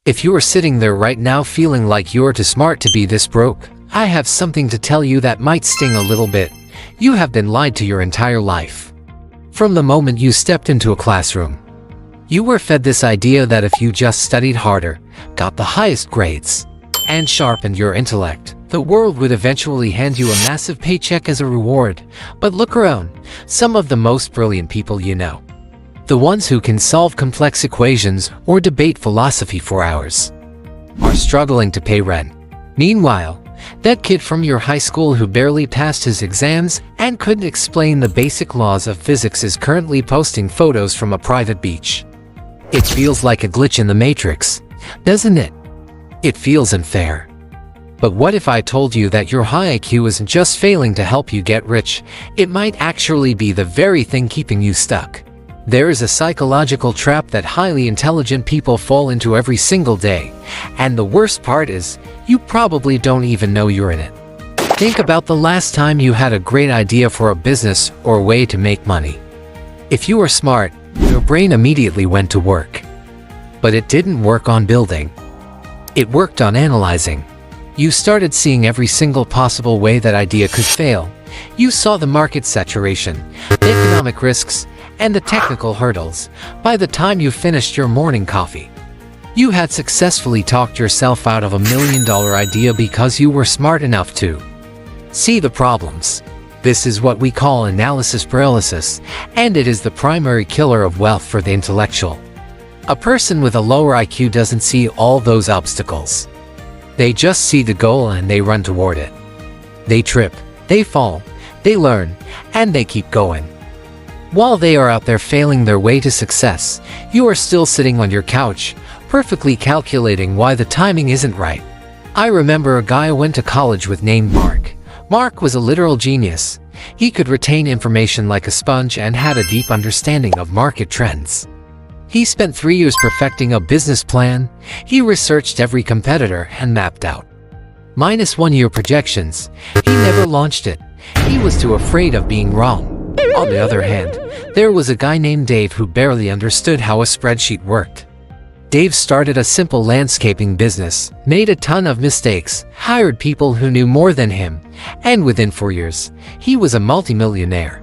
If you are sitting there right now feeling like you're too smart to be this broke, I have something to tell you that might sting a little bit. You have been lied to your entire life. From the moment you stepped into a classroom, you were fed this idea that if you just studied harder, got the highest grades, and sharpened your intellect, the world would eventually hand you a massive paycheck as a reward. But look around, some of the most brilliant people you know, the ones who can solve complex equations or debate philosophy for hours, are struggling to pay rent. Meanwhile, that kid from your high school who barely passed his exams and couldn't explain the basic laws of physics is currently posting photos from a private beach. It feels like a glitch in the matrix, doesn't it? It feels unfair. But what if I told you that your high IQ isn't just failing to help you get rich, it might actually be the very thing keeping you stuck? There is a psychological trap that highly intelligent people fall into every single day, and the worst part is, you probably don't even know you're in it. Think about the last time you had a great idea for a business or a way to make money. If you were smart, your brain immediately went to work. But it didn't work on building. It worked on analyzing. You started seeing every single possible way that idea could fail. You saw the market saturation, the economic risks, and the technical hurdles. By the time you finished your morning coffee, you had successfully talked yourself out of $1 million idea because you were smart enough to see the problems. This is what we call analysis paralysis, and it is the primary killer of wealth for the intellectual. A person with a lower IQ doesn't see all those obstacles. They just see the goal and they run toward it. They trip, they fall, they learn, and they keep going. While they are out there failing their way to success, you are still sitting on your couch, perfectly calculating why the timing isn't right. I remember a guy I went to college with named Mark. Mark was a literal genius. He could retain information like a sponge and had a deep understanding of market trends. He spent 3 years perfecting a business plan. He researched every competitor and mapped out -1 year projections. He never launched it. He was too afraid of being wrong. On the other hand, there was a guy named Dave who barely understood how a spreadsheet worked. Dave started a simple landscaping business, made a ton of mistakes, hired people who knew more than him, and within 4 years, he was a multimillionaire.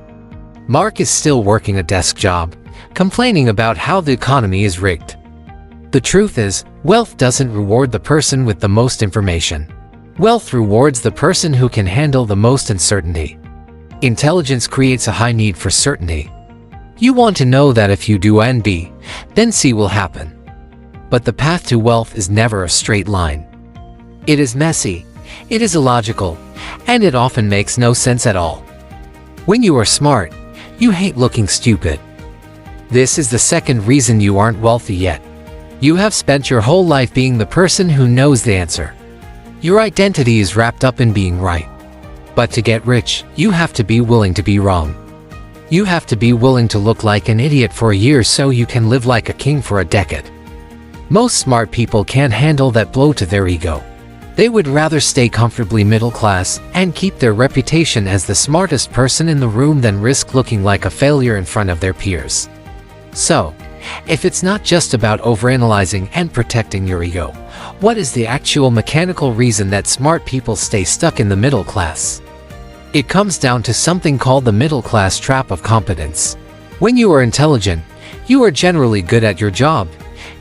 Mark is still working a desk job, complaining about how the economy is rigged. The truth is, wealth doesn't reward the person with the most information. Wealth rewards the person who can handle the most uncertainty. Intelligence creates a high need for certainty. You want to know that if you do A and B, then C will happen. But the path to wealth is never a straight line. It is messy, it is illogical, and it often makes no sense at all. When you are smart, you hate looking stupid. This is the second reason you aren't wealthy yet. You have spent your whole life being the person who knows the answer. Your identity is wrapped up in being right. But to get rich, you have to be willing to be wrong. You have to be willing to look like an idiot for a year so you can live like a king for a decade. Most smart people can't handle that blow to their ego. They would rather stay comfortably middle class and keep their reputation as the smartest person in the room than risk looking like a failure in front of their peers. So, if it's not just about overanalyzing and protecting your ego, what is the actual mechanical reason that smart people stay stuck in the middle class? It comes down to something called the middle-class trap of competence. When you are intelligent, you are generally good at your job.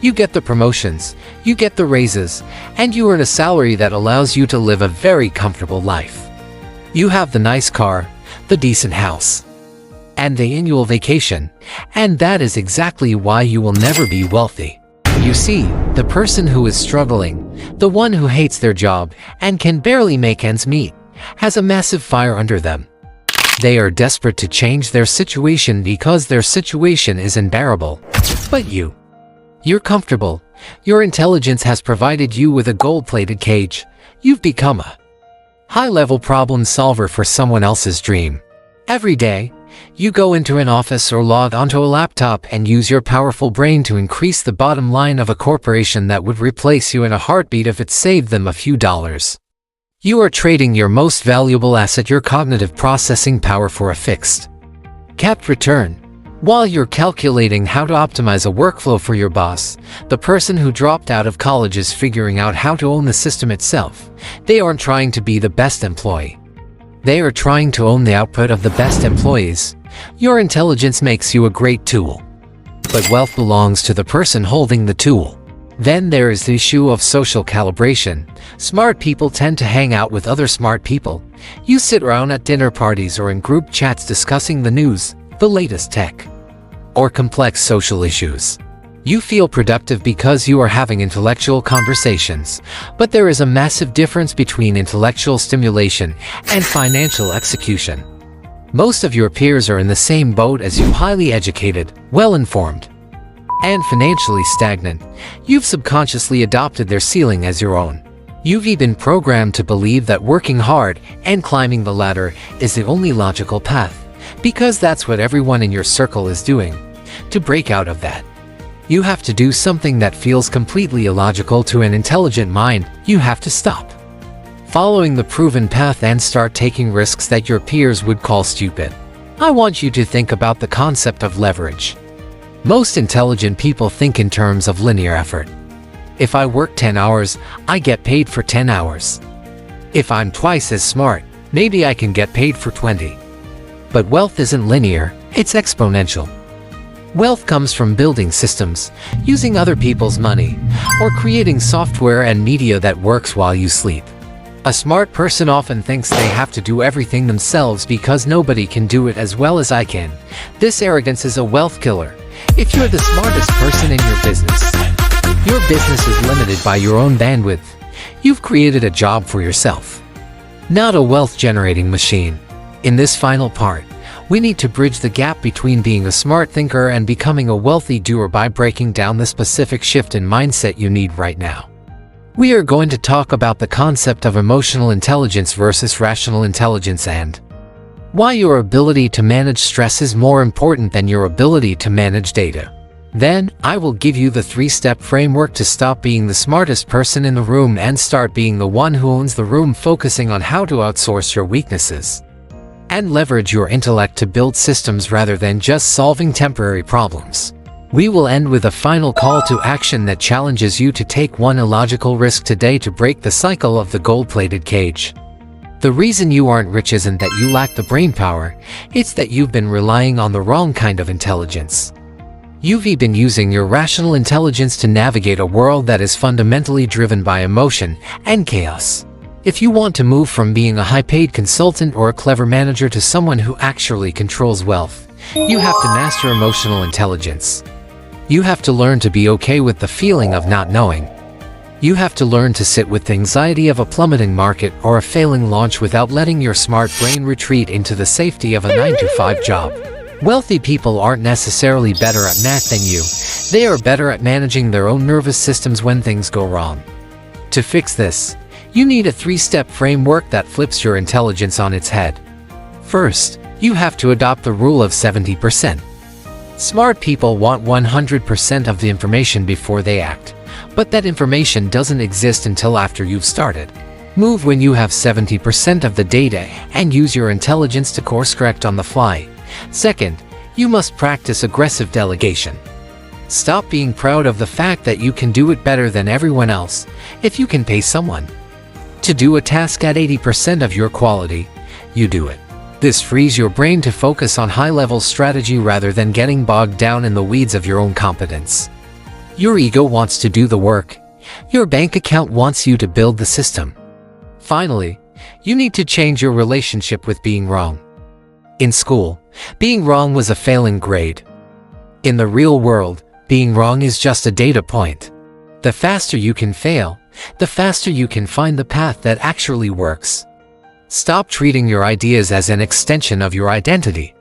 You get the promotions, you get the raises, and you earn a salary that allows you to live a very comfortable life. You have the nice car, the decent house, and the annual vacation, and that is exactly why you will never be wealthy. You see, the person who is struggling, the one who hates their job and can barely make ends meet, has a massive fire under them. They are desperate to change their situation because their situation is unbearable. But you're comfortable. Your intelligence has provided you with a gold-plated cage. You've become a high-level problem solver for someone else's dream. Every day, you go into an office or log onto a laptop and use your powerful brain to increase the bottom line of a corporation that would replace you in a heartbeat if it saved them a few dollars. You are trading your most valuable asset, your cognitive processing power, for a fixed, capped return. While you're calculating how to optimize a workflow for your boss, the person who dropped out of college is figuring out how to own the system itself. They aren't trying to be the best employee. They are trying to own the output of the best employees. Your intelligence makes you a great tool, but wealth belongs to the person holding the tool. Then there is the issue of social calibration. Smart people tend to hang out with other smart people. You sit around at dinner parties or in group chats discussing the news, the latest tech, or complex social issues. You feel productive because you are having intellectual conversations, but there is a massive difference between intellectual stimulation and financial execution. Most of your peers are in the same boat as you, highly educated, well-informed, and financially stagnant. You've subconsciously adopted their ceiling as your own. You've been programmed to believe that working hard and climbing the ladder is the only logical path, because that's what everyone in your circle is doing. To break out of that, you have to do something that feels completely illogical to an intelligent mind. You have to stop following the proven path and start taking risks that your peers would call stupid. I want you to think about the concept of leverage. Most intelligent people think in terms of linear effort. If I work 10 hours, I get paid for 10 hours. If I'm twice as smart, maybe I can get paid for 20. But wealth isn't linear, it's exponential. Wealth comes from building systems, using other people's money, or creating software and media that works while you sleep. A smart person often thinks they have to do everything themselves because nobody can do it as well as I can. This arrogance is a wealth killer. If you're the smartest person in your business is limited by your own bandwidth. You've created a job for yourself, not a wealth-generating machine. In this final part, we need to bridge the gap between being a smart thinker and becoming a wealthy doer by breaking down the specific shift in mindset you need right now. We are going to talk about the concept of emotional intelligence versus rational intelligence and why your ability to manage stress is more important than your ability to manage data. Then, I will give you the 3-step framework to stop being the smartest person in the room and start being the one who owns the room, focusing on how to outsource your weaknesses and leverage your intellect to build systems rather than just solving temporary problems. We will end with a final call to action that challenges you to take one illogical risk today to break the cycle of the gold-plated cage. The reason you aren't rich isn't that you lack the brain power, it's that you've been relying on the wrong kind of intelligence. You've been using your rational intelligence to navigate a world that is fundamentally driven by emotion and chaos. If you want to move from being a high-paid consultant or a clever manager to someone who actually controls wealth, you have to master emotional intelligence. You have to learn to be okay with the feeling of not knowing. You have to learn to sit with the anxiety of a plummeting market or a failing launch without letting your smart brain retreat into the safety of a 9-to-5 job. Wealthy people aren't necessarily better at math than you. They are better at managing their own nervous systems when things go wrong. To fix this, you need a 3-step framework that flips your intelligence on its head. First, you have to adopt the rule of 70%. Smart people want 100% of the information before they act, but that information doesn't exist until after you've started. Move when you have 70% of the data and use your intelligence to course correct on the fly. Second, you must practice aggressive delegation. Stop being proud of the fact that you can do it better than everyone else. If you can pay someone to do a task at 80% of your quality, you do it. This frees your brain to focus on high-level strategy rather than getting bogged down in the weeds of your own competence. Your ego wants to do the work. Your bank account wants you to build the system. Finally, you need to change your relationship with being wrong. In school, being wrong was a failing grade. In the real world, being wrong is just a data point. The faster you can fail, the faster you can find the path that actually works. Stop treating your ideas as an extension of your identity.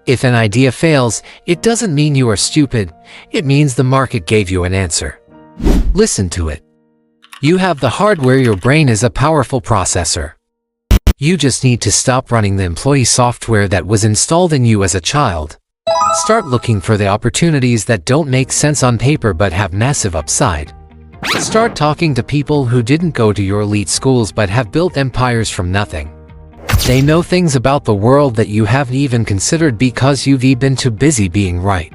If an idea fails, it doesn't mean you are stupid, it means the market gave you an answer. Listen to it. You have the hardware, your brain is a powerful processor. You just need to stop running the employee software that was installed in you as a child. Start looking for the opportunities that don't make sense on paper but have massive upside. Start talking to people who didn't go to your elite schools but have built empires from nothing. They know things about the world that you haven't even considered because you've been too busy being right.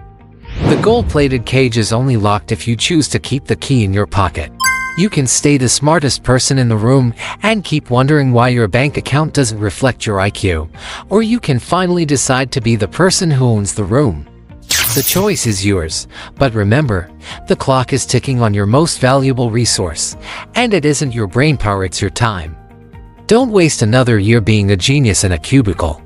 The gold-plated cage is only locked if you choose to keep the key in your pocket. You can stay the smartest person in the room and keep wondering why your bank account doesn't reflect your IQ, or you can finally decide to be the person who owns the room. The choice is yours, but remember, the clock is ticking on your most valuable resource, and it isn't your brainpower, it's your time. Don't waste another year being a genius in a cubicle.